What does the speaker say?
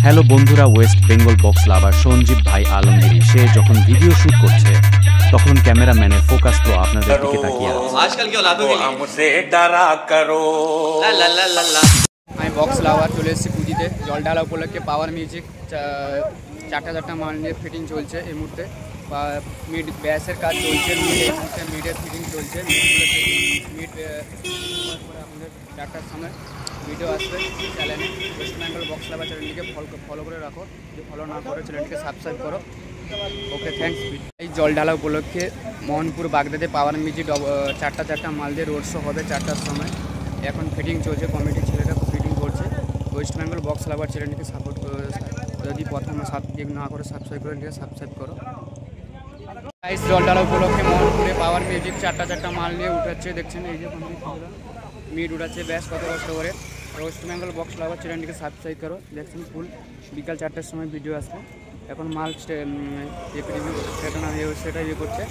Hello বন্ধুরা, West Bengal box lover Sanjeev ভাই আলমগীর সে যখন ভিডিও শুট করছে তখন ক্যামেরাম্যানের ফোকাস তো আপনাদের দিকে তাকিয়ে আছে। आजकल के औलादों के लिए हमसे डरा करो। ला ला ला ला ला। আমি বক্স লাভার চলে এসেছি পুঁজিতে জল ঢালা উপলক্ষে পাওয়ার মিউজিক চারটা মাল নিয়ে ফিটিং চলছে এই মুহূর্তে। বা মিড ব্যাসের কাজ চলছে, মিডের ফিটিং চলছে। মিড আপনাদের 4টার সময় ভিডিও আসবে চ্যানেলে, ওয়েস্ট বেঙ্গল বক্স লাভার চ্যানেলটিকে ফলো করে রাখো। যদি ফলো না করো চ্যানেলটিকে সাবস্ক্রাইব করো। ওকে, থ্যাংকস। এই জল ঢালা উপলক্ষে মোহনপুর বাগদাতে পাওয়ার মিউজিক চারটা মাল দিয়ে রোড শো হবে 4টার সময়। এখন ফিটিং চলছে, কমিটির ছেলেরা ফিটিং করছে। ওয়েস্ট বেঙ্গল বক্স লাভার চ্যানেলটিকে সাপোর্ট যদি প্রথমে না করে সাবস্ক্রাইব করে নিয়ে সাবস্ক্রাইব করো। জল ঢালা উপলক্ষে মোহনপুরে পাওয়ার মিউজিক চারটা মাল নিয়ে উঠাচ্ছে, দেখছেন এই যে মিট উঠাচ্ছে ব্যাস কত কষ্ট করে। ওয়েস্ট বেঙ্গল বক্স লাভার চ্যানেলটিকে সাবস্ক্রাইব করো। দেখছেন ফুল বিকাল 4টার সময় ভিডিও আসবে। এখন মাল সেটা ইয়ে করছে।